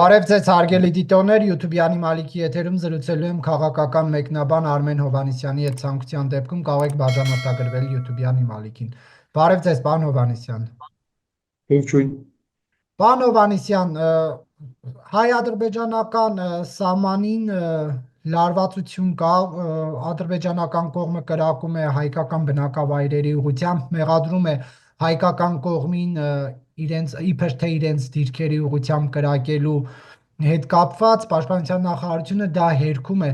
Բարև ձեզ հարգելի դիտողներ, YouTube-յանի Մալիքի եթերում զրուցելու եմ քաղաքական մեկնաբան Արմեն Հովհաննիսյանի հետ ցանկության դեպքում կարող եք բաժանորդագրվել YouTube-յանի Մալիքին։ Բարև ձեզ, պարոն Հովհաննիսյան։ Ողջույն։ Պարոն Հովհաննիսյան, հայ-ադրբեջանական սահմանին լարվածություն կա, ադրբեջանական կողմը կրակում է հայկական բնակավայրերի ուղղությամբ, մեղադրում է հայկական կողմին իբր թե իրենց դիրքերի ուղղությամբ կրակելու հետ կապված պաշտպանության նախարարությունը դա հերքում է։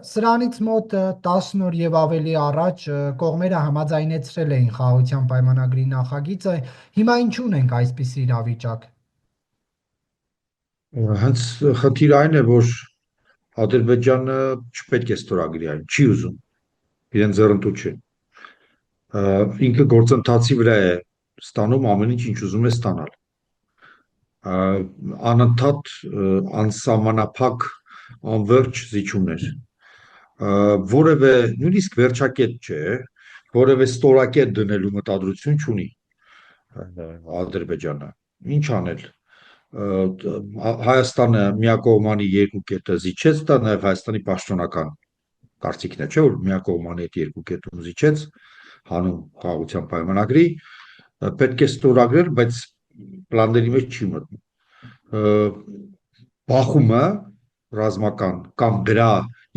Սրանից մոտ 10 օր եւ ավելի առաջ կողմերը համաձայնեցրել էին խաղաղության պայմանագրի նախագիծը։ Հիմա ինչու ունենք այսպիսի իրավիճակ։ Հենց խնդիրը այն է, որ Ադրբեջանը չպետք է ստորագրի այն, չի ուզում, իրեն ձեռնտու չի։ Ինքը գործընթացի վրա է ստանում ամեն ինչ, ինչ ուզում է ստանալ։ Անընդհատ անսահմանափակ անվերջ զիջումներ։ Որևէ նույնիսկ վերջակետ չէ, որևէ ստորակետ դնելու մտադրություն չունի Ադրբեջանը։ Ինչ անել։ Հայաստանը միակողմանի երկու կետը զիջեց, դա նաև Հայաստանի պաշտոնական կարծիքն է, չէ՞ որ միակողմանի այդ երկու կետում զիջեց հանուն խաղաղության պայմանագրի, պետք է ստորագրել, բայց պլանների մեջ չի մտնում։ Բախումը ռազմական կամ դրա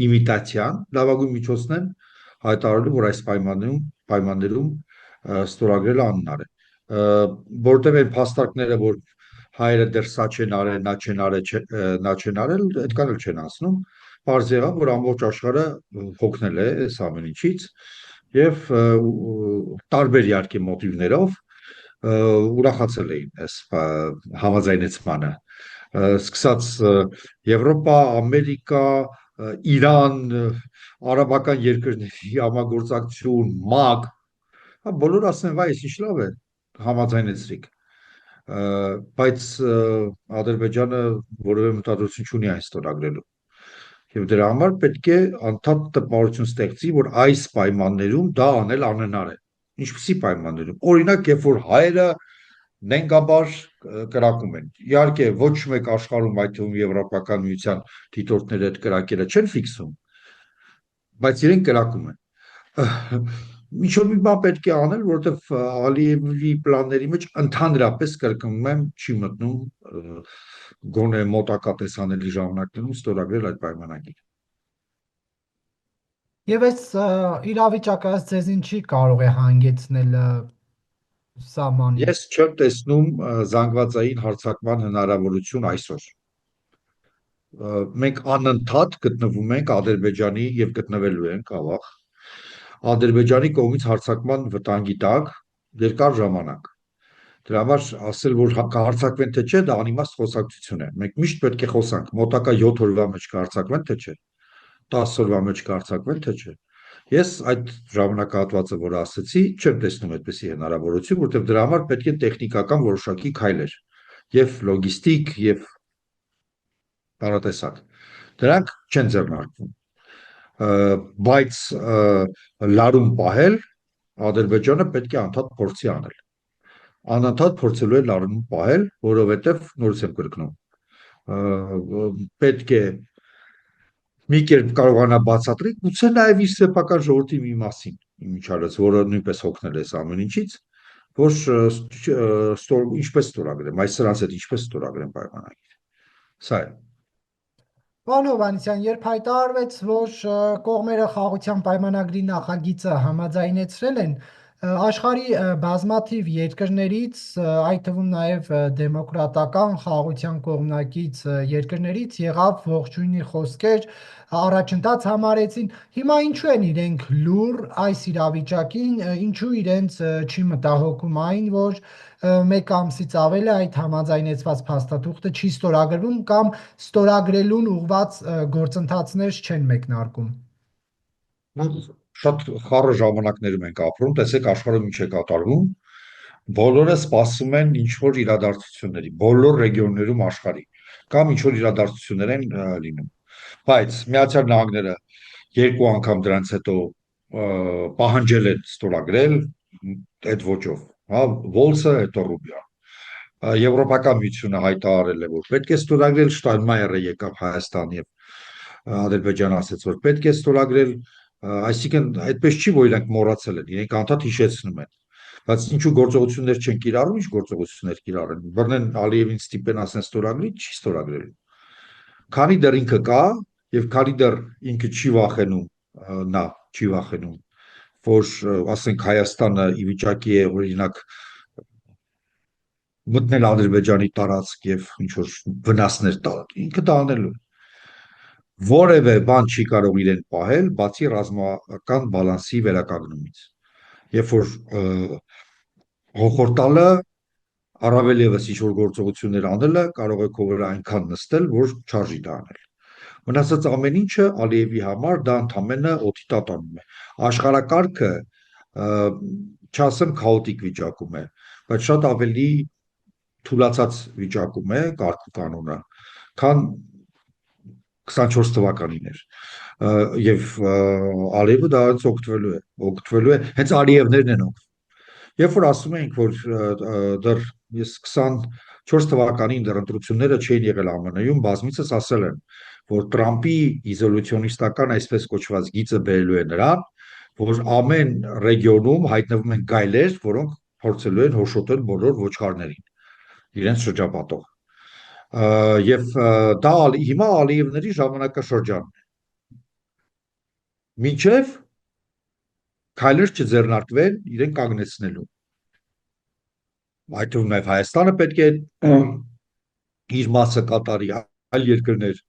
իմիտացիան լավագույն միջոցն են հայտարարելու, որ այս պայմաններում ստորագրելը անհնար է, որտեղ այն փաստարկները, որ հայերը դեռ սա չեն արել, նա չեն արել, այդքան էլ չեն ասնում։ Պարզ եղավ, որ ամբողջ աշխարհը հոգնել է այս ամեն ինչից եւ տարբեր իհարկե մոտիվներով ուրախացել էին այս համաձայնեցմանը։ Սկսած Եվրոպա, Ամերիկա, Իրան, արաբական երկրների համագործակցություն, ՄԱԿ, բոլորը ասեն, վայ, ինչ լավ է, համաձայնեցրիք։ Բայց Ադրբեջանը որևէ մտադրություն չունի այն ստորագրելու։ Եվ դրա համար պետք է անդադար տպավորություն ստեղծի, որ այս պայմաններում դա անել անհնար է։ Ինչպիսի պայմաններում։ Օրինակ, երբ որ հայերը նենգաբար կրակում են։ Իհարկե, ոչ մեկ աշխարհում, այդ թվում Եվրոպական միության դիտորդները այդ կրակերը չեն ֆիքսում, բայց իրենք կրակում են։ Ինչ-որ մի բան պետք է անել, որովհետև Ալիևի պլանների մեջ ընդհանրապես կրկնում եմ, չի մտնում գոնե մոտակա տեսանելի ժամանակներում ստորագրել այդ պայմանագիրը։ Եվ այս իրավիճակը ձեզ ինչի կարող է հանգեցնել սահմանին։ Ես չեմ տեսնում զանգվածային հարձակման հնարավորություն այսօր։ Մենք անընդհատ գտնվում ենք Ադրբեջանի եւ գտնվելու ենք ավաղ Ադրբեջանի կողմից հարձակման վտանգի տակ երկար ժամանակ։ Դրա համար ասել, որ կհարձակվեն թե չէ, դա անիմաստ խոսակցություն է։ Մենք միշտ պետք է խոսանք, մոտակա 7 օրվա մեջ կհարձակվեն թե չէ, 10 օրվա մեջ կհարձակվեն թե չէ։ Ես այդ ժամանակահատվածը, որ ասացի, չեմ տեսնում այդպիսի հնարավորություն, որտեղ դրա համար պետք է տեխնիկական որոշակի քայլեր, եւ լոգիստիկ, եւ տարատեսակ։ Դրանք չեն ձեռնարկվում։ Բայց լարում պահել Ադրբեջանը պետք է անդադար փորձի անել։ Անընդհատ փորձելու է լարում պահել, որովհետև նորից եմ կրկնում։ Պետք է մի կերպ կարողանա բացատրել, գուցե նաև իր սեփական ժողովրդի մի մասին, իմիջիալս, որը նույնպես հոգնել է ամեն ինչից, որ ինչպես ստորագրեմ, այս սրանց հետ ինչպես ստորագրեմ պայմանագիր։ Սա է։ Պարոն Հովհաննիսյան, երբ հայտարարվեց, որ կողմերը խաղաղության պայմանագրի նախագիծը համաձայնեցրել են, աշխարհի բազմաթիվ երկրներից, այդ թվում նաև դեմոկրատական խաղաղության կողմնակից երկրներից եղավ ողջույնի խոսքեր, առաջընթաց համարեցին։ Հիմա ինչու են իրենք լուր այս իրավիճակին, ինչու իրենց չի մտահոգում այն, որ մեկ ամսից ավել է այդ համաձայնեցված փաստաթուղթը չի ստորագրվում կամ ստորագրելուն ուղղված գործընթացներ չեն մեկնարկում։ Շատ խառը ժամանակներում ենք ապրում, տեսեք աշխարհում ինչ է կատարվում, բոլորը սպասում են ինչ-որ իրադարձությունների, բոլոր ռեգիոններում աշխարհի, կամ ինչ-որ իրադարձություններ են լինում։ Բայց Միացյալ Նահանգները երկու անգամ դրանից հետո պահանջել են ստորագրել այդ ոճով, հա, Վոլսը, հետո Ռուբիոն։ Եվրոպական միությունը հայտարարել է, որ պետք է ստորագրել, Շտայնմայերը եկավ Հայաստան եւ Ադրբեջան ասաց, որ պետք է ստորագրել, այսինքն այդպես չի, որ իրենք մոռացել են, իրենք անդադ հիշեցնում են։ Բայց ինչու գործողություններ չեն կիրառում, ինչ գործողություններ կիրառեն։ Բռնեն Ալիևին ստիպեն ասեն ստորագրի, չի ստորագրելու։ Քանի դեռ ինքը կա եւ քանի դեռ ինքը չի վախենում, նա չի վախենում, որ ասենք Հայաստանը ի վիճակի է օրինակ մտնել Ադրբեջանի տարածք եւ ինչ որ վնասներ տալ, ինքը դա անելու է։ Որևէ բան չի կարող իրեն պահել, բացի ռազմական բալանսի վերականգնումից։ Երբ որ հոխորտալը առավել եւս ինչ որ գործողություններ անելը կարող է քո վրա այնքան նստել, որ չարժի դա անել։ Մնացած ամեն ինչը Ալիևի համար դա ընդամենը օդի տատանում է։ Աշխարհակարգը չասեմ քաոտիկ վիճակում է, բայց շատ ավելի թուլացած վիճակում է կարգ ու կանոնը, քան 24 թվականին էր եւ Ալիևը դրանից օգտվելու է հենց Ալիևներն են օգտվում։ Երբ որ ասում ենք, որ դեռ ես 24 թվականին դեռ ընտրությունները չէին եղել ԱՄՆ-ում, բազմիցս ասել են, որ Տրամպի իզոլյուցիոնիստական այսպես կոչված գիծը բերելու է նրան, որ ամեն ռեգիոնում հայտնվում են գայլեր, որոնք փորձելու են հոշոտել բոլոր ոչխարներին իրենց շրջապատող։ Եվ դա հիմա Ալիևների ժամանակաշրջանն է։ Մինչև քայլեր չձեռնարկվեն իրեն կանգնեցնելու։ Այդ թվում նաև Հայաստանը պետք է իր մասը կատարի, այլ երկրներ։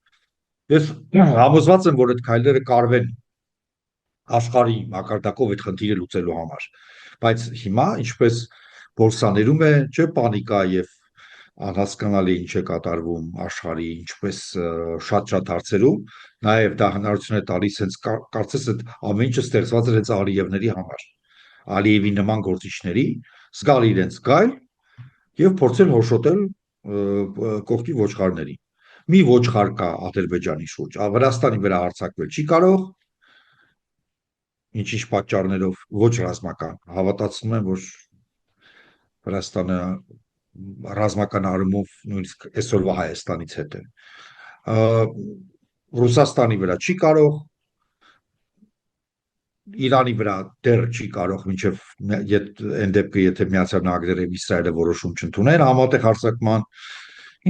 Ես համոզված եմ, որ այդ քայլերը կարվեն աշխարհի մակարդակով այդ խնդիրը լուծելու համար։ Բայց հիմա, ինչպես բորսաներում է, չէ, պանիկա եւ անհասկանալի ինչ է կատարվում աշխարհի, ինչպես շատ հարցերում, նաև դա հնարավորություն է տալիս հենց կարծես այդ ամեն ինչը ստեղծված է հենց Ալիևների համար։ Ալիևի նման գործիչների զգալ իրենց գայլ եւ փորձել հոշոտել կողքի ոչխարների։ Մի ոչխար կա Ադրբեջանի շուրջ, Վրաստանի վրա հարձակվել չի կարող, ինչ-ինչ պատճառներով ոչ ռազմական, հավատացնում եմ, որ Վրաստանը ռազմական առումով նույնիսկ այսօրվա Հայաստանից հետ է։ Ռուսաստանի վրա չի կարող, Իրանի վրա դեռ չի կարող, մինչև այն դեպքը, եթե Միացյալ Նահանգները եւ Իսրայելը որոշում չընդունեն համատեղ հարձակման,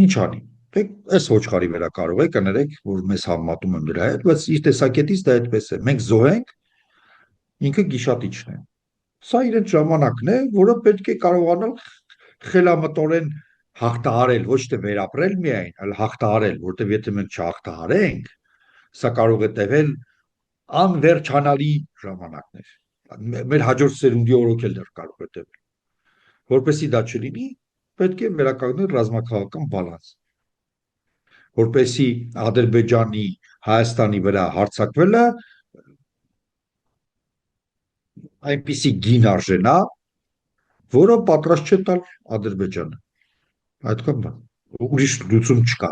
ինչ անի։ Դե այս ոչխարի վրա կարող է կներեք, որ մեզ համատում են դրա հետ, բայց իր տեսակետից դա այդպես է։ Մենք զոհենք, ինքը գիշատիչն է։ Սա իրեն ժամանակն է, որը պետք է կարողանալ խելամտորեն հաղթահարել, ոչ թե վերապրել միայն, այլ հաղթահարել, որտեղ եթե մենք չհաղթահարենք, սա կարող է տևել անվերջանալի ժամանակներ։ Մեր հաջորդ սերունդի օրոք էլ դեռ կարող է տևել։ Որպեսզի դա չլինի, պետք է վերականգնել ռազմաքաղաքական բալանս։ Որպեսզի Ադրբեջանի, Հայաստանի վրա հարձակվելը այնպիսի գին արժենա, որը պատրաստ չէ տալ Ադրբեջանը։ Այդքան բան։ Ուրիշ լուծում չկա։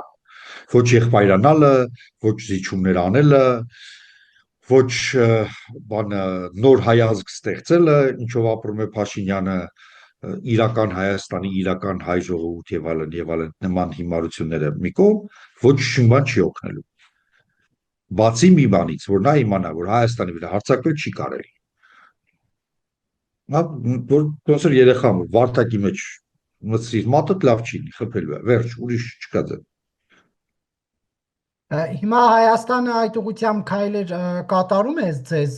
Ոչ եղբայրանալը, ոչ զիջումներ անելը, ոչ բանը նոր հայազգ ստեղծելը, ինչով ապրում է Փաշինյանը, իրական Հայաստանի, իրական հայ ժողովուրդ եւ այլն նման հիմարությունները մի կողմ, ոչ շինբան չի օգնելու։ Բացի մի բանից, որ նա իմանա, որ Հայաստանի վրա հարձակվել չի կարելի։ Նա որ ոնց որ երեխան, վարդակի մեջ մտցրի, մատդ լավ չի, խփելու է, վերջ, ուրիշ չկա ձեւ։ Հիմա Հայաստանը այդ ուղղությամբ քայլեր կատարում է ձեզ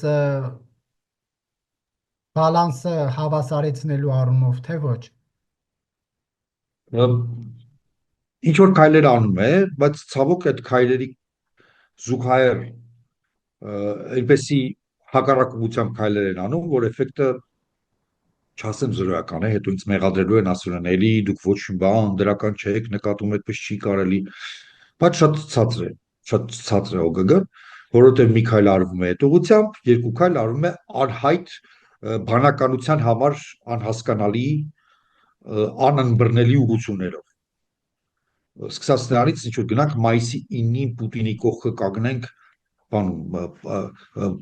բալանսը հավասարեցնելու առումով, թե ոչ։ Ինչ որ քայլեր անում է, բայց ցավոք այդ քայլերի զուգահեռ այնպեսի հակառակ ուղղությամբ քայլեր են անում, որ էֆեկտը չասեմ զրոյական է, հետո ինձ մեղադրելու են ասում են, էլի դուք ոչ մի բան դրական չեք, նկատում այդպես չի կարելի, բայց շատ ցածր է ՕԳԳ, որովհետև մի քայլ արվում է այդ ուղղությամբ, երկու քայլ արվում է անհայտ բանականության համար անհասկանալի, անըմբռնելի ուղղություններով։ Սկսած նրանից, ինչ որ գնանք մայիսի 9-ին Պուտինի կողքը կանգնենք, բան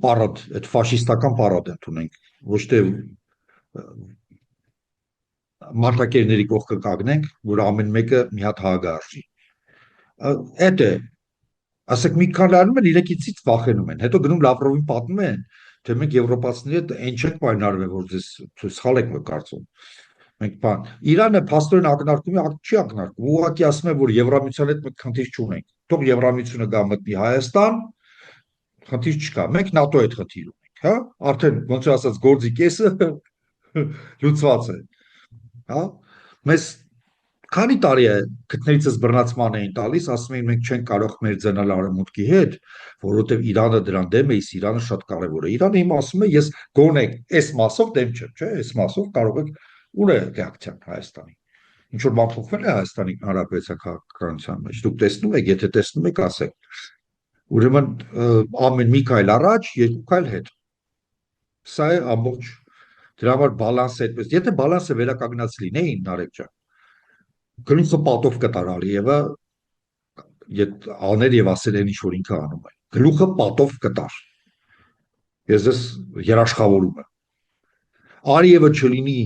պարադ, այդ ֆաշիստական պարադ ընդունենք, ոչ թե մարտակերների կողքը կանգնենք, որ ամեն մեկը մի հատ հագարժի։ Այդ է, ասեք մի քանի անում են իրենքից վախենում են, հետո գնում Լավրովին պատմում են, թե մենք եվրոպացիների հետ այն չենք պայմանավորվել, որ ձեզ սխալ եք կարծում։ Մենք բան Իրանը փաստորեն ակնարկում է, չի ակնարկում, ուղղակի ասում է, որ Եվրամիության հետ մենք խնդիր չունենք։ Թող Եվրամիությունը գա մտնի Հայաստան, խնդիր չկա։ Մենք ՆԱՏՕ հետ խնդիր ունենք, հա։ Արդեն ոնց որ ասած գործի կեսը լուծված է, հա։ Մեզ քանի տարի է գտնելիցս բռնացման էին տալիս, ասում էին մենք չենք կարող մերձանալ արևմուտքի հետ, որովհետև Իրանը դրան դեմ է, Իրանը շատ կարևոր է։ Իրանը հիմա ասում է, ես գոնե այս մասով դեմ չեմ, չէ՞, այս մասով կարող եք ուր է ռեակցիան Հայաստանի։ Ինչ որ բան փոխվել է Հայաստանի Հանրապետության քաղաքականության մեջ։ Դուք տեսնում եք, եթե տեսնում եք, ասեք։ Ուրեմն ամեն մի քայլ առաջ, երկու քայլ հետ։ Սա է ամբողջ դրա համար բալանսը այդպես։ Եթե բալանսը վերականգնած լինեին, Նարեկ ջան, գլուխը պատով կտար Ալիևը, աներ եւ ասել են ինչ որ ինքը անում է։ Գլուխը պատով կտար։ Ես ես երաշխավորում եմ։ Ալիևը չլինի,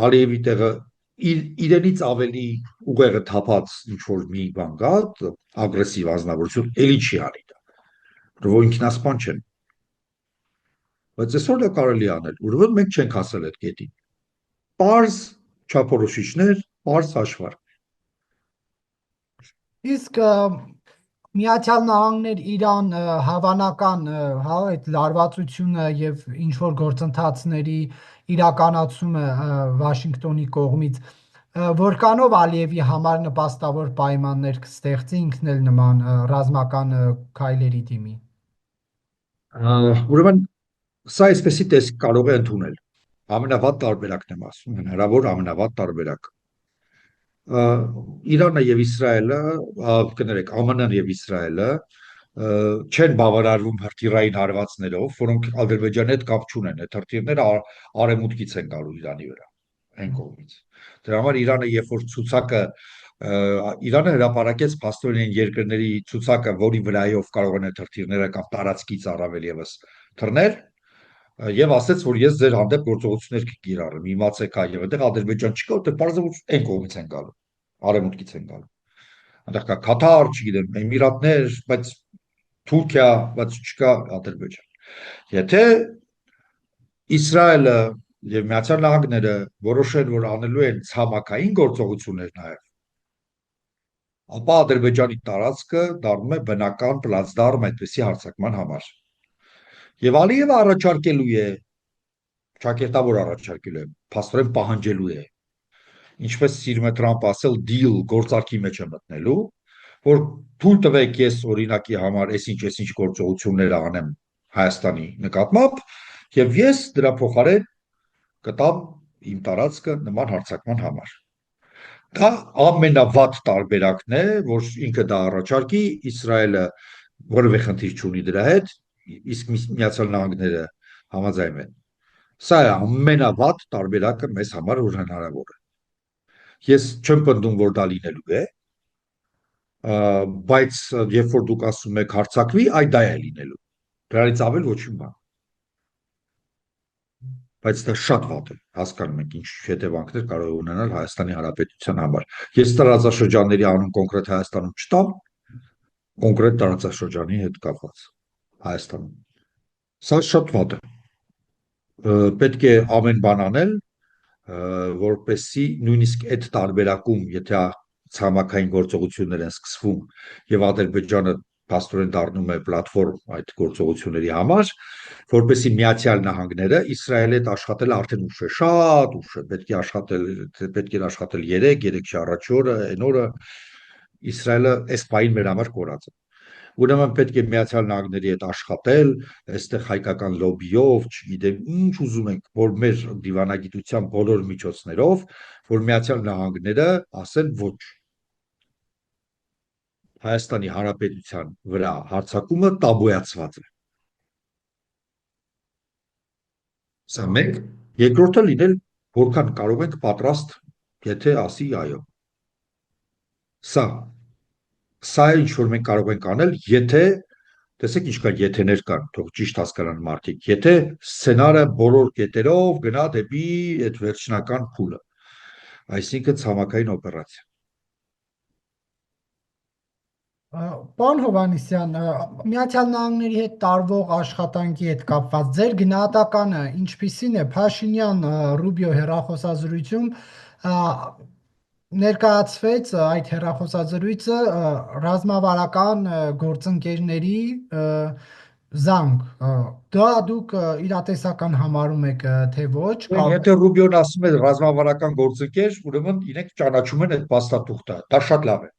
Ալիևի տեղը իրենից ավելի ուղեղը թափած ինչ որ մի բան կա, ագրեսիվ ազնվորություն, էլի չի անի դա։ Որ ինքնասպան չեն։ Բայց այսօր դա կարելի անել, ուրեմն մենք չենք հասել այդ կետին։ Պարզ չափորոշիչներ, պարզ հաշվարկ։ Իսկ Միացյալ Նահանգներ Իրան հավանական հա այդ լարվածությունը եւ ինչ որ գործընթացների իրականացումը Վաշինգտոնի կողմից որքանով Ալիևի համար նպաստավոր պայմաններ կստեղծի ինքն էլ նման ռազմական քայլերի դիմի։ Ուրեմն սա այսպեսի տեսք կարող է ընդունել։ Ամենավատ տարբերակն եմ ասում, հնարավոր ամենավատ տարբերակ։ Իրանը եւ Իսրայելը, կներեք, ԱՄՆ-ն եւ Իսրայելը չեն բավարարվում հրթիռային հարվածներով, որոնք Ադրբեջանի հետ կապ չունեն։ Այդ հրթիռները արևմուտքից են գալու Իրանի վրա, այն կողմից։ Դրա համար Իրանը, երբ որ ցուցակը Իրանը հրապարակեց փաստորեն երկրների ցուցակը, որի վրայով կարող են այդ հրթիռները կամ տարածքից առավել եւս թռնել, եւ ասաց, որ ես ձեր հանդեպ գործողություններ կկիրառեմ, իմացեք այ եւ այդտեղ Ադրբեջան չկա, որտեղ բարձր այն կողմից են գալու, արևմուտքից են գալու։ Այնտեղ կա Կաթար, չգիտեմ, Էմիրատներ, բայց Թուրքիա, բայց չկա Ադրբեջան։ Եթե Իսրայելը եւ Միացյալ Նահանգները որոշեն, որ անելու են ցամաքային գործողություններ նաեւ, ապա Ադրբեջանի տարածքը դառնում է բնական պլացդարմ այդպիսի հարձակման համար։ Եվ Ալիևը առաջարկելու է, ճակերտավոր առաջարկելու է, փաստորեն պահանջելու է, ինչպես սիրում է Թրամփը ասել, deal գործարքի մեջ է մտնելու, որ թույլ տվեք ես օրինակի համար այսինչ գործողություններ անեմ Հայաստանի նկատմամբ, եւ ես դրա փոխարեն կտամ իմ տարածքը նման հարձակման համար։ Դա ամենավատ տարբերակն է, որ ինքը դա առաջարկի, Իսրայելը որևէ խնդիր չունի դրա հետ, իսկ Միացյալ Նահանգները համաձայն են։ Սա է ամենավատ տարբերակը մեզ համար, որ հնարավոր է։ Ես չեմ պնդում, որ դա լինելու է, բայց երբ որ դուք ասում եք հարձակվի, այդ դա է լինելու։ Դրանից ավել ոչինչ բան։ Բայց դա շատ վատ է, հասկանում եք ինչ հետևանքներ կարող է ունենալ Հայաստանի Հանրապետության համար։ Ես տարածաշրջանների անուն կոնկրետ Հայաստանում չտամ, կոնկրետ տարածաշրջանի հետ կապված Հայաստանում։ Սա շատ վատ է։ Պետք է ամեն բան անել, որպեսզի նույնիսկ այդ տարբերակում, եթե ցամաքային գործողություններ են սկսվում եւ Ադրբեջանը փաստորեն դառնում է պլատֆորմ այդ գործողությունների համար, որպեսզի Միացյալ Նահանգները Իսրայելի հետ աշխատել արդեն ուշ է, շատ ուշ է, պետք է աշխատել 3 առաջ օրը, այն օրը Իսրայելը այս պայն մեր համար կորած է։ Ուրեմն պետք է Միացյալ Նահանգների հետ աշխատել, այստեղ հայկական լոբիով, չգիտեմ ինչ ուզում ենք, որ մեր դիվանագիտության բոլոր միջոցներով, որ Միացյալ Նահանգները ասեն ոչ։ Հայաստանի Հանրապետության վրա հարձակումը տաբուացված է։ Սա մեկ, երկրորդը լինել, որքան կարող ենք պատրաստ, եթե ասի այո։ Սա է ինչ որ մենք կարող ենք անել, եթե տեսեք ինչքան եթեներ կան, թող ճիշտ հասկանան մարդիկ, եթե սցենարը բոլոր կետերով գնա դեպի այդ վերջնական փուլը։ այսինքն ցամաքային օպերացիա։ Պարոն Հովհաննիսյան, Միացյալ Նահանգների հետ տարվող աշխատանքի հետ կապված ձեր գնահատականը ինչպիսին է Փաշինյան Ռուբիո հեռախոսազրույցում ներկայացվեց այդ հեռախոսազրույցը ռազմավարական գործընկերների զանգ, դա դուք իրատեսական համարում եք թե ոչ, Եթե Ռուբիոն ասում է ռազմավարական գործընկեր, ուրեմն իրենք ճանաչում են այդ փաստաթուղթը, դա շատ լավ է,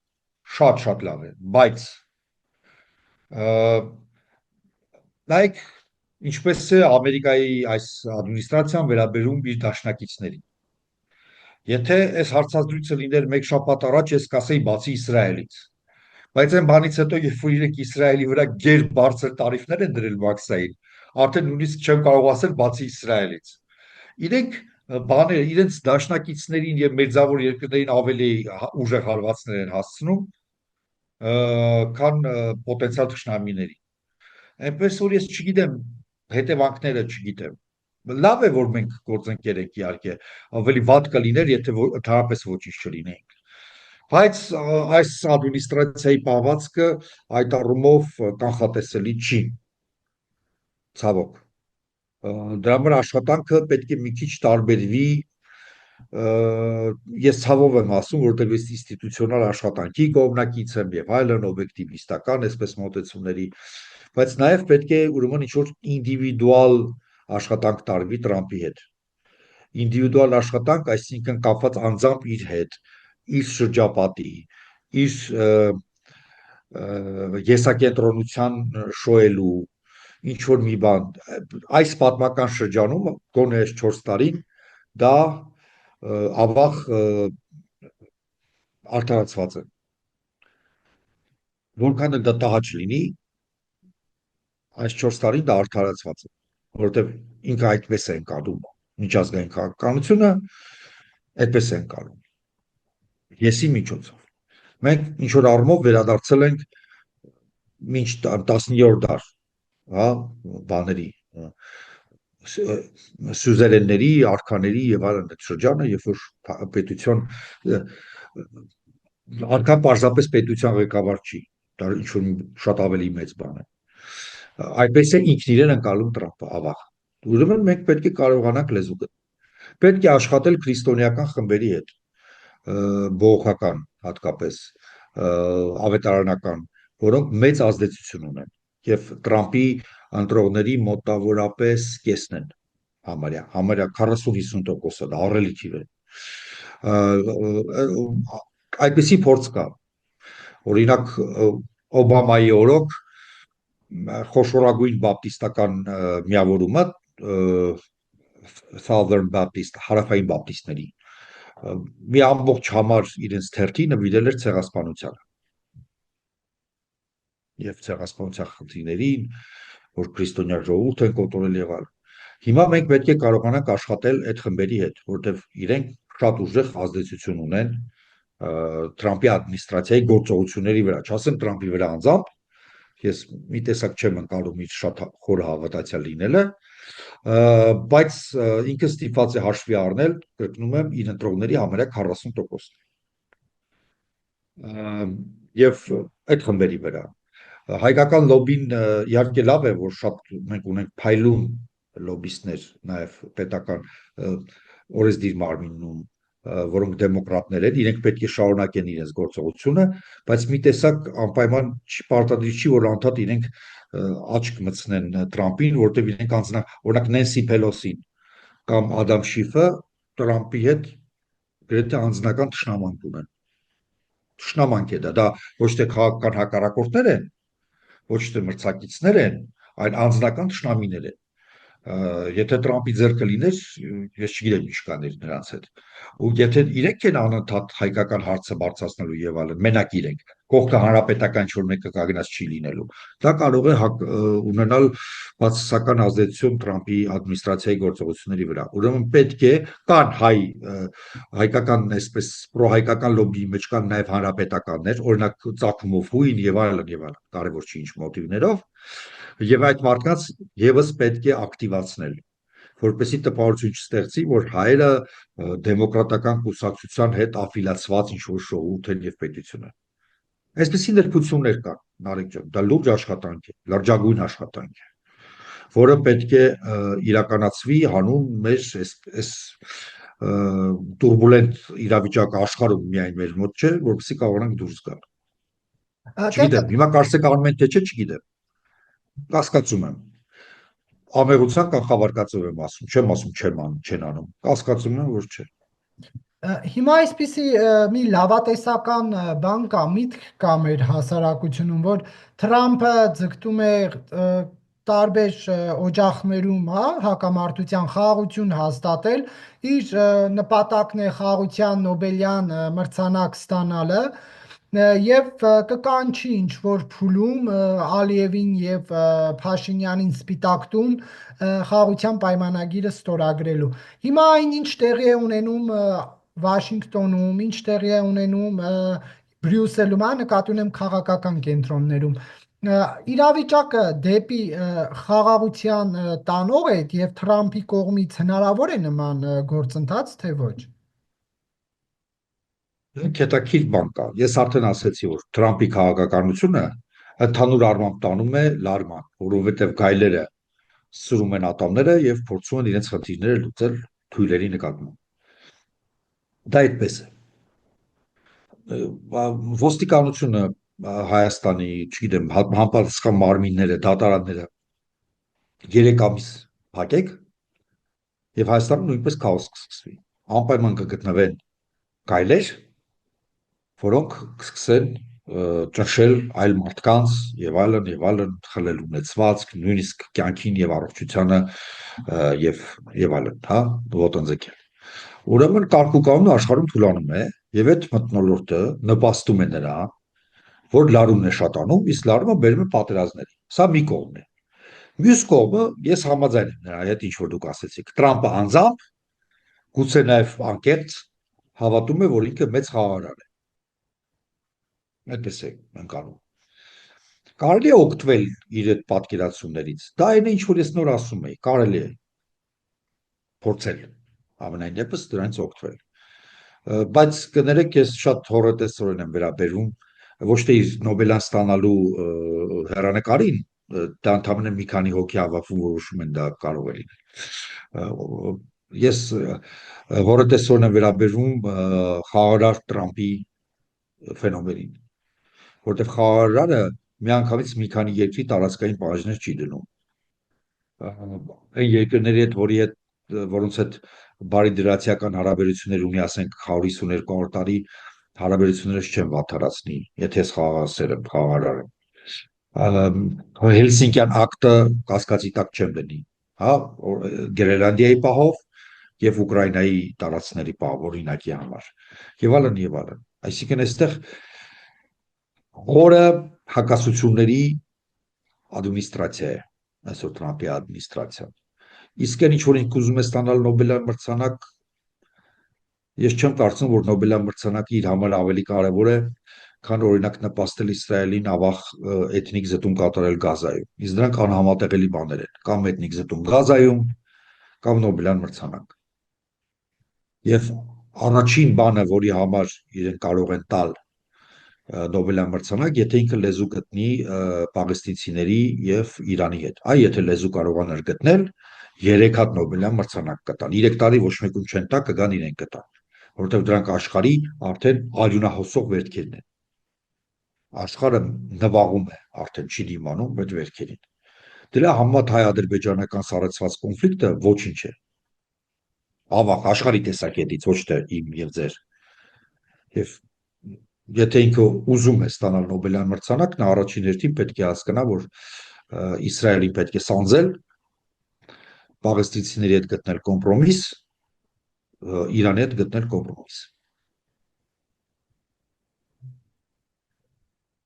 շատ լավ է, բայց նայեք ինչպես է Ամերիկայի այս ադմինիստրացիան վերաբերում իր դաշնակիցներին։ Եթե այս հարցազրույցը լիներ մեկ շաբաթ առաջ, ես կասեի բացի Իսրայելից, բայց այն բանից հետո, երբ որ իրենք Իսրայելի վրա գերբարձր տարիֆներ են դրել վաքսային, արդեն նույնիսկ չեմ կարող ասել բացի Իսրայելից։ Իրենք իրենց դաշնակիցներին եւ մերձավոր երկրներին ավելի ուժեղ հարվածներ են հասցնում, քան պոտենցիալ թշնամիների։ Այնպես որ ես չգիտեմ, հետևանքները չգիտեմ։ Լավ է, որ մենք գործընկեր ենք իհարկե, ավելի վատ կլիներ, եթե ընդհանրապես ոչինչ չլինեինք։ Բայց այս ադմինիստրացիայի պահվածքը այդ առումով կանխատեսելի չի, ցավոք։ Դրա համար աշխատանքը պետք է մի քիչ տարբերվի, ես ցավով եմ ասում, որովհետև ես ինստիտուցիոնալ աշխատանքի կողմնակից եմ եւ այլն, օբյեկտիվիստական այսպես մոտեցումների, բայց նաեւ պետք է ուրեմն ինչ-որ ինդիվիդուալ աշխատանք տարվի Տրամպի հետ։ Ինդիվիդուալ աշխատանք, այսինքն կապված անձամբ իր հետ, իր շրջապատի, իր եսակենտրոնության շոյելու, ինչ որ մի բան, այս պատմական շրջանում, գոնե այս 4 տարին, դա ավաղ արդարացված է։ Որքան էլ դա տհաճ լինի, այս 4 տարին դա արդարացված է, որովհետև ինքը այդպես է ընկալում, միջազգային քաղաքականությունը այդպես է ընկալում։ Եսի միջոցով։ Մենք ինչ որ առումով վերադարձել ենք մինչ 19-րդ դար, հա, բաների սյուզերենների, արքաների եւ այլն այդ շրջանը, երբ որ պետության արքան պարզապես պետության ղեկավար չի, դա ինչ որ շատ ավելի մեծ բան է։ Այդպես է ինքն իրեն ընկալում Տրամպը ավաղ։ Ուրեմն մենք պետք է կարողանանք լեզու գտնել։ Պետք է աշխատել քրիստոնեական խմբերի հետ, բողոքական հատկապես, ավետարանական, որոնք մեծ ազդեցություն ունեն եւ Տրամպի ընտրողների մոտավորապես կեսն են համարյա 40-50%-ը դա ահռելի թիվ է։ Այդպիսի փորձ կա։ Օրինակ Օբամայի օրոք խոշորագույն բապտիստական միավորումը Southern Baptist հարավային բապտիստների մի ամբողջ համար իրենց թերթի նվիրել էր ցեղասպանությանը եւ ցեղասպանության խնդիրներին, որ քրիստոնյա ժողովուրդ են կոտորել եւ այլն։ Հիմա մենք պետք է կարողանանք աշխատել այդ խմբերի հետ, որովհետեւ իրենք շատ ուժեղ ազդեցություն ունեն Տրամպի ադմինիստրացիայի գործողությունների վրա, չասեմ Տրամպի վրա անձամբ, ես մի տեսակ չեմ ընկալում իր շատ խոր հավատացյալ լինելը, բայց ինքը ստիպված է հաշվի առնել, կրկնում եմ, իր ընտրողների համարյա 40%։ Եվ այդ խմբերի վրա հայկական լոբին իհարկե լավ է, որ շատ մենք ունենք փայլուն լոբիստներ, նաև պետական օրեսդիր մարմիննում, որոնք դեմոկրատներ են, իրենք պետք է շարունակեն իրենց գործողությունը, բայց մի տեսակ անպայման պարտադիր չի, որ անդադ իրենք աչք մտցնեն Տրամպին, որտեղ իրենք օրինակ Նենսի Փելոսին կամ Ադամ Շիֆը Տրամպի հետ գրեթե անձնական թշնամանք ունեն։ Թշնամանք է դա ոչ թե քաղաքական հակառակորդներ են, ոչ թե մրցակիցներ են, այլ անձնական թշնամիներ են։ Եթե Տրամպի ձեռքը լիներ, ես չգիտեմ ինչ կաներ նրանց հետ։ Ու եթե իրենք են անընդհատ հայկական հարցը բարձրացնելու եւ այլն, մենակ իրենք, կողքը հանրապետական ինչ-որ մեկը կանգնած չի լինելու, դա կարող է ունենալ բացասական ազդեցություն Տրամպի ադմինիստրացիայի գործողությունների վրա։ Ուրեմն պետք է կան հայկական, այսպես պրոհայկական լոբիի մեջ կան նաեւ հանրապետականներ, օրինակ Ծագումով հույն եւ այլն, կարևոր չի ինչ մոտիվներով, եւ այդ մարդկանց եւս պետք է ակտիվացնել։ որպեսզի տպավորություն չստեղծի, որ հայերը դեմոկրատական կուսակցության հետ աֆիլացված ինչ-որ ժողովուրդ են եւ պետություն են։ Այսպիսի նրբություններ կան, Նարեկ ջան, դա լուրջ աշխատանք է, լրջագույն աշխատանք է, որը պետք է իրականացվի հանուն մեր այս տուրբուլենտ իրավիճակը աշխարհում միայն մեր մոտ չէ, որպեսզի կարողանանք դուրս գալ։ Տեր Չգիտեմ, հիմա կարծեք անում են թե չէ, չգիտեմ։ Կասկածում եմ։ Ամեղության կանխավարկածով եմ ասում, չեմ ասում չեն անում։ Կասկածում եմ, որ չէ։ Հիմա այսպիսի մի լավատեսական բան կա, միտք կա մեր հասարակությունում, որ Թրամփը ձգտում է տարբեր օջախներում, հա, հակամարտության խաղաղություն հաստատել, իր նպատակն է խաղաղության Նոբելյան մրցանակ ստանալը եւ կկանչի ինչ որ փուլում Ալիևին եւ Փաշինյանին սպիտակտուն խաղաղության պայմանագիրը ստորագրելու։ Հիմա այն ինչ տեղի է ունենում Վաշինգտոնում, ինչ տեղի է ունենում Բրյուսելում, նկատի ունեմ քաղաքական կենտրոններում, իրավիճակը դեպի խաղաղության տանող է եւ Թրամփի կողմից հնարավոր է նման գործընթաց, թե ոչ։ Հետաքրքիր բան կա։ Ես արդեն ասացի, որ Թրամփի քաղաքականությունը ընդհանուր առմամբ տանում է լարման, որովհետև գայլերը սրում են ատամները եւ փորձում են իրենց խնդիրները լուծել թույլերի նկատմամբ։ Դա այդպես է։ Ոստիկանությունը Հայաստանի, չգիտեմ, համապատասխան մարմինները, դատարանները 3 ամիս փակեք եւ Հայաստանում նույնպես քաոս կսկսվի։ Անպայման կգտնվեն գայլեր, որոնք կսկսեն ճնշել այլ մարդկանց եւ այլն, խլել ունեցվածք, նույնիսկ կյանքին եւ առողջությանը եւ այլն, հա, ոտնձգել։ Ուրեմն կարգուկանոնը աշխարհում թուլանում է եւ այդ մթնոլորտը նպաստում է նրան, որ լարումն է շատանում, իսկ լարումը բերում է պատերազմների։ Սա մի կողմն է։ Մյուս կողմը, ես համաձայն եմ նրա հետ, ինչ որ դուք ասացիք, Թրամփը անձամբ, գուցե նաեւ անկեղծ, հավատում է, որ ինքը մեծ խաղաղարար է։ Այդպես է ընկալում։ Կարելի է օգտվել իր այդ պատկերացումներից։ Դա այն է, ինչ որ ես նոր ասում եի, կարելի է փորձել ամենայն դեպս դրանից օգտվել։ Բայց կներեք, ես շատ հորետեսորեն եմ վերաբերվում ոչ թե իր Նոբելյան ստանալու հեռանկարին, դա ընդհանրապես մի քանի հոգի հավաքվում որոշում են դա կարող է լինել։ Ես հորետեսորեն եմ վերաբերվում խաղաղարար Թրամփի ֆենոմենին, որտեղ խաղաղարարը միանգամից մի քանի երկրի տարածքային պահանջներ չի դնում։ Այն երկրների հետ, որոնց հետ բարիդրացիական հարաբերություններ ունի, ասենք 152 տարի հարաբերություններս չեն վատթարացնի, եթե ես խաղաղասեր եմ, խաղաղարար եմ։ Հելսինկյան ակտը կասկածի տակ չեմ դնի, հա, Գրենլանդիայի պահով եւ Ուկրաինայի տարածքների պահով օրինակի համար։ Եվ այլն եւ այլն։ Այսինքն այստեղ խորը հակասությունների ադմինիստրացիա է, այսօր Թրամփի ադմինիստրացիան։ Իսկ այն ինչ որ ինքը ուզում է ստանալ Նոբելյան մրցանակ, ես չեմ կարծում, որ Նոբելյան մրցանակը իր համար ավելի կարևոր է, քան օրինակ նպաստել Իսրայելին ավաղ էթնիկ զտում կատարել Գազայում։ Իսկ դրանք անհամատեղելի բաներ են, կամ էթնիկ զտում Գազայում, կամ Նոբելյան մրցանակ։ Եվ առաջին բանը, որի համար իրեն կարող են տալ Նոբելյան մրցանակ, եթե ինքը լեզու գտնի պաղեստինցիների եւ Իրանի հետ։ Այ եթե լեզու կարողանար գտնել, 3 հատ Նոբելյան մրցանակ կտան։ 3 տարի ոչ մեկում չեն տա, կգան իրեն կտան, որովհետեւ դրանք աշխարհի արդեն արյունահոսող վերքերն են։ Աշխարհը նվաղում է, արդեն չի դիմանում այդ վերքերին։ Դրա համեմատ հայ-ադրբեջանական սառեցված կոնֆլիկտը ոչինչ է։ Ավաղ աշխարհի տեսակետից, ոչ թե իմ եւ ձեր։ Եվ եթե ինքը ուզում է ստանալ Նոբելյան մրցանակ, նա առաջին հերթին պետք է հասկանա, որ Իսրայելին պետք է սանձել, պաղեստինցիների հետ գտնել կոմպրոմիս, Իրանի հետ գտնել կոմպրոմիս։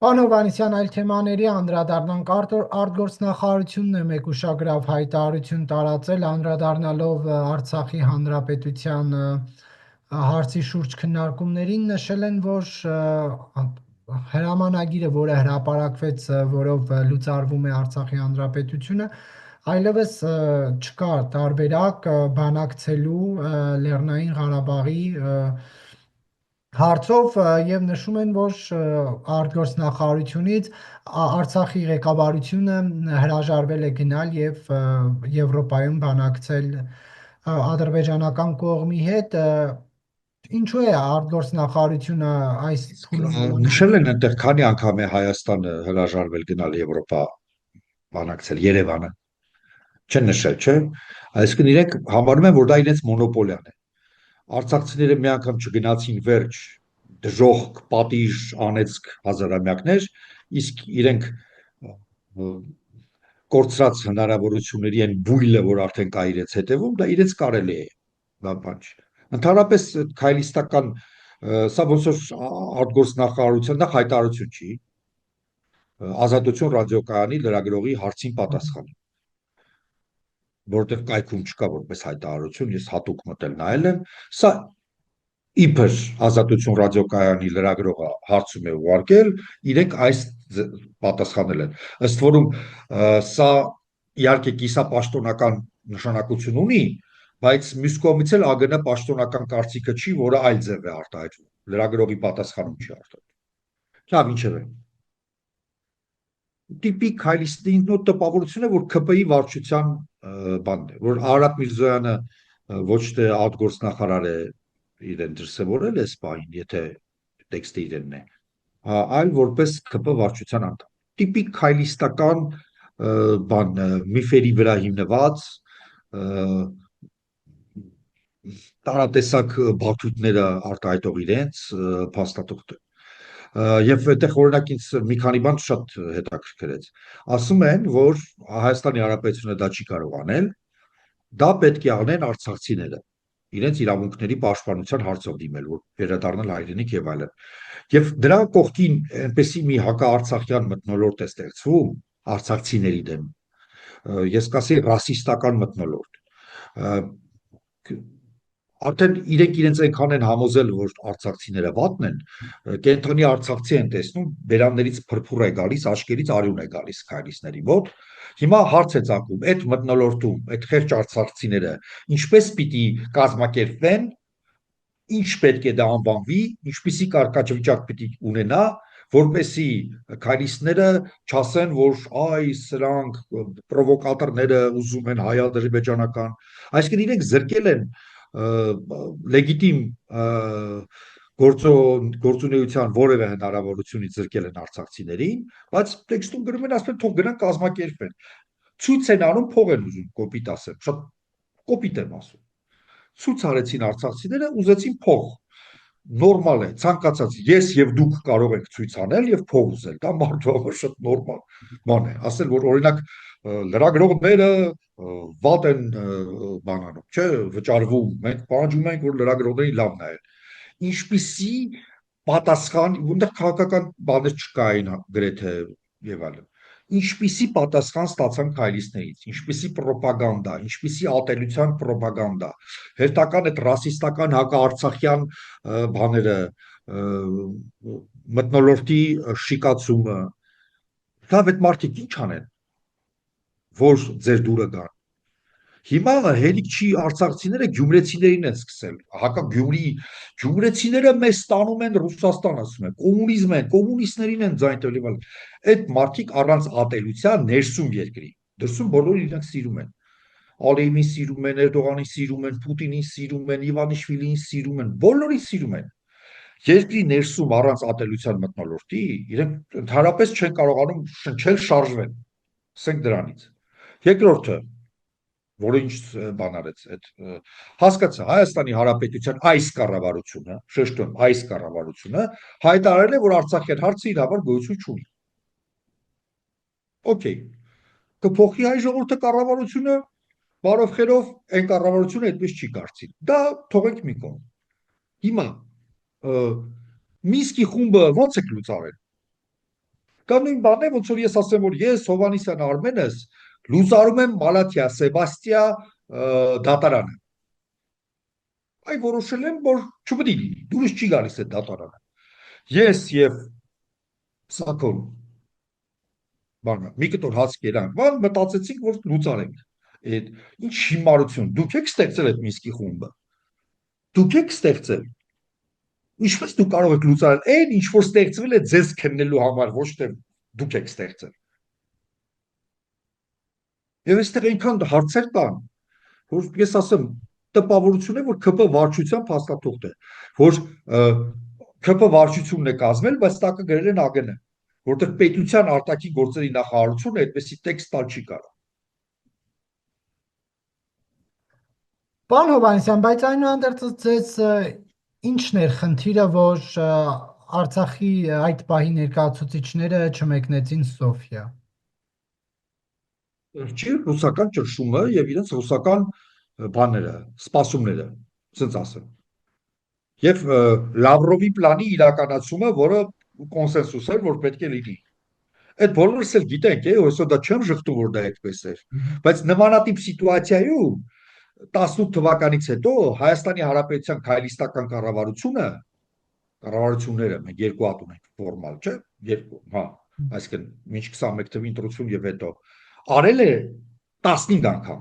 Պարոն Հովհաննիսյան, այլ թեմաների անդրադառնանք, արտգործնախարարությունն է մեկ ուշագրավ հայտարարություն տարածել, անդրադառնալով Արցախի հանրապետության հարցի շուրջ քննարկումներին, նշել են, որ հրամանագիրը, որը հրապարակվեց, որով լուծարվում է Արցախի հանրապետությունը, այլևս չկա տարբերակ բանակցելու Լեռնային Ղարաբաղի հարցով եւ նշում են, որ արտգործնախարարությունից Արցախի ղեկավարությունը հրաժարվել է գնալ եւ Եվրոպայում բանակցել ադրբեջանական կողմի հետ, ինչու է արտգործնախարարությունը այս Իսկ փուլում կողմ։ նշել են այնտեղ քանի անգամ է Հայաստանը հրաժարվել գնալ Եվրոպա բանակցել Երևանը։ Չեն նշել, չէ՞։ Այսինքն իրենք համարում են, որ դա իրենց մոնոպոլիան է։ Արցախցիները մի անգամ չգնացին վերջ, դժոխք, պատիժ, անեծք հազարամյակներ, իսկ իրենք կորցրած հնարավորությունների այն բույլը, որ արդեն կա իրենց հետևում, դա իրենց կարելի է, դա բան չի։ Ընդհանրապես քայլիստական սա ոնց որ արտգործնախարարության դա հայտարարություն չի, Ազատություն ռադիոկայանի լրագրողի հարցին պատասխան, որովհետև կայքում չկա որպես հայտարարություն, ես հատուկ մտել նայել եմ, սա իբր Ազատություն ռադիոկայանի լրագրողը հարցում է ուղարկել, իրենք այս պատասխանել են։ Ըստ որում սա իհարկե կիսապաշտոնական նշանակություն ունի, բայց մյուս կողմից էլ ԱԳՆ պաշտոնական կարծիքը չի, որը այլ ձև է արտահայտվում։ Լրագրողի պատասխանում չի արտահայտվում։ Լավ, ինչևէ։ Տիպիկ հայլիստի տպավորություն է, որ ՔՊ-ի վարչության բանն է, որ Արարատ Միրզոյանը ոչ թե արտգործնախարար է իրեն դրսևորել է սպային, եթե տեքստը իրենն է, այլ որպես ՔՊ վարչության անդամ։ Տիպիկ հայլիստական բան, միֆերի վրա հիմնված տարատեսակ բաթույթները արտահայտող իրենց փաստաթուղթ եւ այդտեղ օրինակ ինձ մի քանի բան շատ հետաքրքրեց։ Ասում են, որ Հայաստանի Հանրապետությունը դա չի կարող անել, դա պետք է անեն արցախցիները իրենց իրավունքների պաշտպանության հարցով դիմել, որ վերադառնալ հայրենիք եւ այլն։ Եվ դրա կողքին այնպեսի մի հակաարցախյան մթնոլորտ է ստեղծվում արցախցիների դեմ։ Ես կասեի ռասիստական մթնոլորտ։ Արդեն իրենց այնքան են համոզել, որ արցախցիները վատն են, կենտրոնի արցախցի են տեսնում, բերաններից փրփուր է գալիս, աչքերից արյուն է գալիս քայլիստների մոտ։ Հիմա հարց է ծագում, այդ մթնոլորտում, այդ խեղճ արցախցիները ինչպես պիտի կազմակերպվեն, ինչ պետք է դա անվանվի, ինչպիսի կարգավիճակ պիտի ունենա, որպեսի քայլիստները չասեն, որ այ սրանք պրովոկատորները ուզում են հայ-ադրբեջանական, այսինքն իրենք զրկել են լեգիտիմ գործունեության որևէ հնարավորությունից զրկել են արցախցիներին, բայց տեքստում գրում են ասում են թող գնան կազմակերպեն։ Ցույց են անում, փող են ուզում, կոպիտ ասեմ, շատ կոպիտ եմ ասում։ Ցույց արեցին արցախցիները, ուզեցին փող։ Նորմալ է, ցանկացած ես եւ դուք կարող ենք ցույց անել եւ փող ուզել, դա մարդու համար շատ նորմալ բան է։ Ասել, որ օրինակ լրագրողները վատ են բանանում, չէ, վճարվում։ Մենք պահանջում ենք, որ լրագրողներին լավ նայեն։ Ինչպիսի պատասխան, որտեղ քաղաքական բաներ չկային գրեթե եւ այլն։ Ինչպիսի պատասխան ստացան քայլիստներից, ինչպիսի ռոպագանդա, ինչպիսի ատելության ռոպագանդա, հերթական այդ ռասիստական հակաարցախյան բաները, մթնոլորտի շիկացումը, լավ այդ մարդիկ ինչ անեն, որ ձեր դուրը գան։ Հիմա հերիք չի արցախցիները գյումրեցիներին են սկսել, հակա գյումրեցիները մեզ ստանում են Ռուսաստան, ասում են, կոմունիզմ են, կոմունիստներին են ձայն տվել։ Այդ մարդիկ առանց ատելության ներսում երկրի, դրսում բոլորը իրենք սիրում են։ Ալիևին սիրում են, Էրդողանին սիրում են, Պուտինին սիրում են, Իվանիշվիլին սիրում են, բոլորին սիրում են։ Երկրի ներսում առանց ատելության մթնոլորտի իրենք ընդհանրապես չեն կարողանում շնչել, շարժվել։ Ասենք դրանից։ Երկրորդը, որը ինչ բան արեց, այդ հասկացա, Հայաստանի Հանրապետության այս կառավարությունը, շեշտում, այս կառավարությունը հայտարարել է, որ Արցախյան հարցը իր համար գոյություն չունի։ Okay, կփոխի հայ ժողովուրդը կառավարությունը, բարով խերով այն կառավարությունը այդպես չի կարծի։ Դա թողենք մի կողմ։ Հիմա Միսկի խումբը ո՞նց է լուծարել։ Կա նույն բանն է, ոնց որ ես ասեմ, որ ես Հովանեսյան Արմենս լուծարում եմ Մալաթիա Սեբաստիա դատարանը։ Այ որոշել եմ, որ չպետք է լինի, դուրս չի գալիս այդ դատարանը։ Ես եւ Սակոն բանը մի կտոր հաց կերանք, բան մտածեցինք, որ լուծարենք։ Այդ ինչ հիմարություն, դուք եք ստեղծել այդ Միսկի խումբը։ Դուք եք ստեղծել։ Ինչպես դուք կարող եք լուծարել այն, ինչ որ ստեղծվել է ձեզ քննելու համար, ոչ թե դուք եք ստեղծել։ Եվ այստեղ այնքան հարցեր կան, որ ես ասեմ, տպավորություն է, որ ԿՊ վարչության փաստաթուղթ է, որ ԿՊ վարչությունն է կազմել, բայց տակը գրել են ԱԳՆ, որտեղ պետության արտաքին գործերի նախարարությունը այդպեսի տեքստ տալ չի կարող։ Պարոն Հովհաննիսյան, բայց այնուհանդերձ ձեզ ինչն էր խնդիրը, որ Արցախի այդ պահի ներկայացուցիչները չմեկնեցին Սոֆիա։ Չի ռուսական ճնշումը եւ իրենց ռուսական բաները, սպասումները, ասենց ասեմ։ Եվ Լավրովի պլանի իրականացումը, որը կոնսենսուս էր, որ պետք է լինի։ Այդ բոլորս էլ գիտենք, այսօր դա չեմ շղթում, որ դա այդպես էր, բայց նմանատիպ սիտուացիայում 18 թվականից հետո Հայաստանի Հանրապետության քայլիստական կառավարությունները մենք երկու հատ ունենք ֆորմալ, չէ՞, երկու, հա, այսինքն մինչ 21 թվականի ընտրություն եւ հետո արել է 15 անգամ։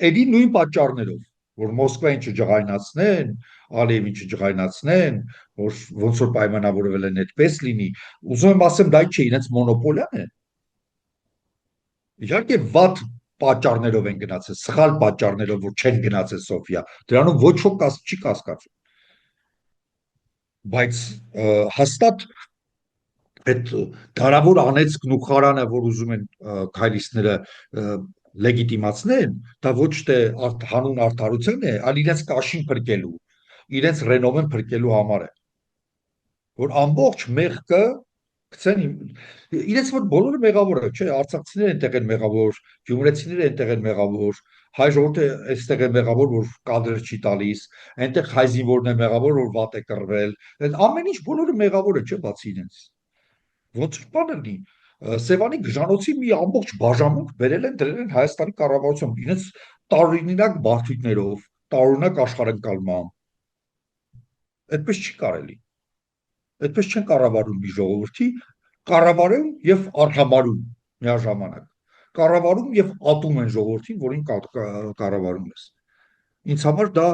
Էդի նույն պատճառներով, որ Մոսկվային չջղայնացնեն, Ալիևին չջղայնացնեն, որ ոնց որ պայմանավորվել են այդպես լինի, ուզում եմ ասեմ, դա չէ, իրենց մոնոպոլիան է։ Իհարկե վատ պատճառներով են գնացել, սխալ պատճառներով, որ չեն գնացել Սոֆիա, դրանում ոչ ոք չի կասկածում։ Բայց հաստատ այդ դարավոր անեծքն ու խարանը, որ ուզում են քայլիստները լեգիտիմացնեն, դա ոչ թե հանուն արդարության է, այլ իրենց կաշին փրկելու, իրենց ռենոմեն փրկելու համար է, որ ամբողջ մեղքը գցեն իրենց որ բոլորը մեղավոր է, չէ, արցախցիները այնտեղ են մեղավոր, գյումրեցիները այնտեղ են մեղավոր, հայ ժողովուրդը այստեղ է մեղավոր, որ կadr չի տալիս, այնտեղ հայ զինվորն է մեղավոր, որ վատ է կռվել, այդ ամեն ինչ բոլորը մեղավոր է, չէ, բացի իրենց։ Ոնց որ բանը լինի, Սևանի գժանոցի մի ամբողջ բաժանմունք բերել են դրել են Հայաստանի կառավարություն, իրենց տարօրինակ բարդություններով, տարօրինակ աշխարհընկալմամբ։ Այդպես չի կարելի։ Այդպես չեն կառավարում մի ժողովրդի, կառավարում եւ արհամարում միաժամանակ։ Կառավարում եւ ատում են ժողովրդին, որին կառավարում ես։ Ինձ համար դա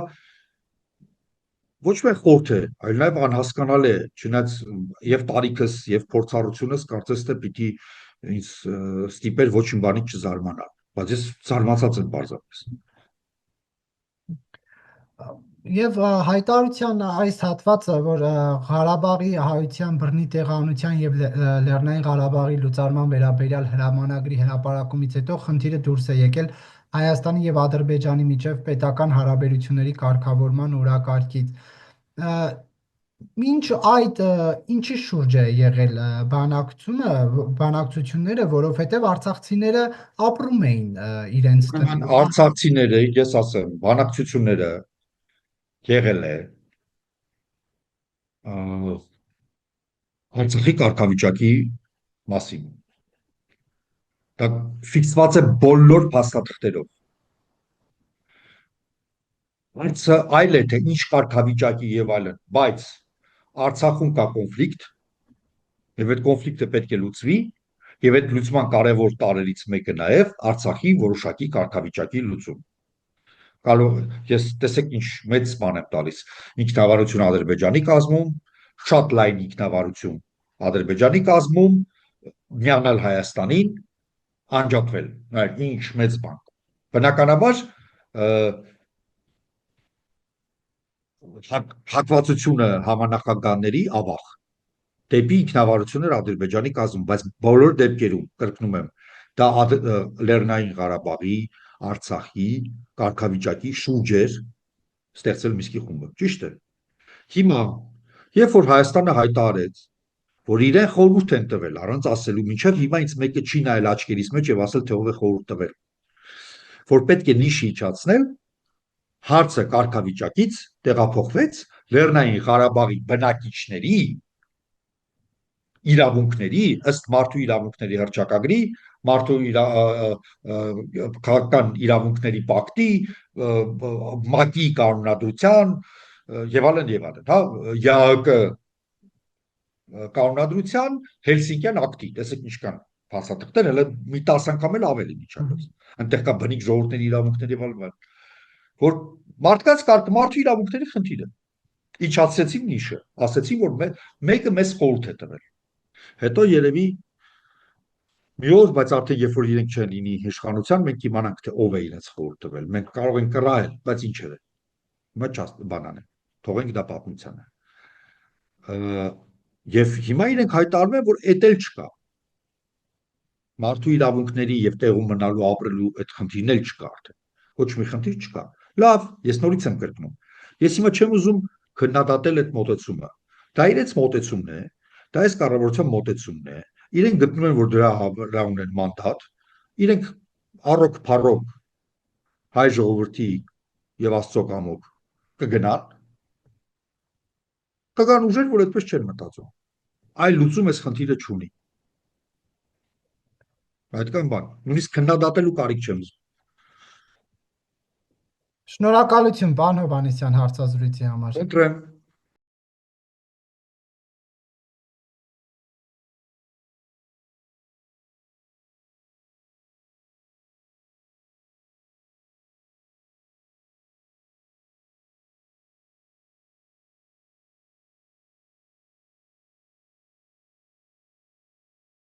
ոչ միայն խորհուրդ է, այլ նաև անհասկանալի է, չնայած եւ տարիքս եւ փորձառությունս կարծես թե պիտի ինձ ստիպեր ոչ մի բանից չզարմանալ, բայց ես զարմացած եմ պարզապես։ Եվ հայտարարության այս հատվածը, որ Ղարաբաղի հայության բռնի տեղանության եւ Լեռնային Ղարաբաղի լուծարման վերաբերյալ հրամանագրի հրապարակումից հետո խնդիրը դուրս է եկել Հայաստանի եւ Ադրբեջանի միջև պետական հարաբերությունների կարգավորման օրակարգից։ Մինչ այդ ինչի շուրջ է եղել բանակցությունները, որովհետև արցախցիները ապրում էին իրենց արցախցիները, ես ասեմ, բանակցությունները եղել է Արցախի կարգավիճակի մասին։ Դա ֆիքսված է բոլոր փաստաթղթերով։ Հարցը այլ է, թե ինչ կարգավիճակի եւ այլն, բայց Արցախում կա կոնֆլիկտ, եւ այդ կոնֆլիկտը պետք է լուծվի, եւ այդ լուծման կարևոր տարրերից մեկը նաեւ Արցախի որոշակի կարգավիճակի լուծում։ Կարող ես տեսեք ինչ մեծ բան եմ տալիս, ինքնավարություն Ադրբեջանի կազմում, շատ լայն ինքնավարություն Ադրբեջանի կազմում, միանալ Հայաստանին, անջատվել, նայեք ինչ մեծ բան։ Բնականաբար հակվածությունը համանախագահների ավաղ դեպի ինքնավարություններ Ադրբեջանի կազմում, բայց բոլոր դեպքերում կրկնում եմ, դա Լեռնային Ղարաբաղի, Արցախի կարգավիճակի շուրջ էր ստեղծել Միսկի խումբը, ճիշտ է։ Հիմա, երբ որ Հայաստանը հայտարարեց, որ իրեն խորհուրդ են տվել առանց ասելու, մինչև հիմա ինձ մեկը չի նայել աչքերիս մեջ եւ ասել թե ով է խորհուրդ տվել, որ պետք է նիշի իջացնել, հարցը կարգավիճակից տեղափոխվեց Լեռնային Ղարաբաղի բնակիչների իրավունքների ըստ մարդու իրավունքների հռչակագրի, մարդու քաղաքական իրավունքների պակտի, ՄԱԿ-ի կանոնադրության եւ այլն, հա, ՀԱԿ կանոնադրության Հելսինկյան ակտի, տեսեք ինչքան փաստաթղթեր, հələ մի 10 անգամ էլ ավելի միջակայքով։ Այնտեղ կա բնիկ ժողովրդների իրավունքների եւ որ մարդկանց մարդու իրավունքների խնդիրը։ Իջացրեցին նիշը, ասեցին, որ մեկը մեզ խորհուրդ է տվել։ Հետո երևի մի օր, բայց արդեն երբ որ իրենք չեն լինի իշխանության, մենք իմանանք թե ով է իրենց խորհուրդ տվել։ Մենք կարող ենք կռահել, բայց ինչեր է։ Մաճ բանան է։ Թողենք դա պատմությանը։ Եվ հիմա իրենք հայտարարում են, որ էտել չկա։ Մարդու իրավունքների եւ տեղում մնալու ապրելու այդ խնդիրն էլ չկա արդեն։ Ոչ մի խնդիր չկա։ Լավ, ես նորից եմ կրկնում։ Ես հիմա չեմ ուզում քննադատել այդ մոտեցումը։ Դա իրենց մոտեցումն է, դա այս կառավարության մոտեցումն է։ Իրենք գտնում են, որ դրա ունեն մանդատ։ Իրենք առոք փառոք հայ ժողովրդի եւ Աստծո կամոք կգան ուժեր, որ այդպես չեն մտածում։ Այլ լուծում այս խնդիրը չունի։ Այդքան բան, նույնիսկ քննադատելու կարիք չեմ զգում։ Շնորհակալություն, պարոն Հովհաննիսյան, հարցազրույցի համար։ Ընտրեմ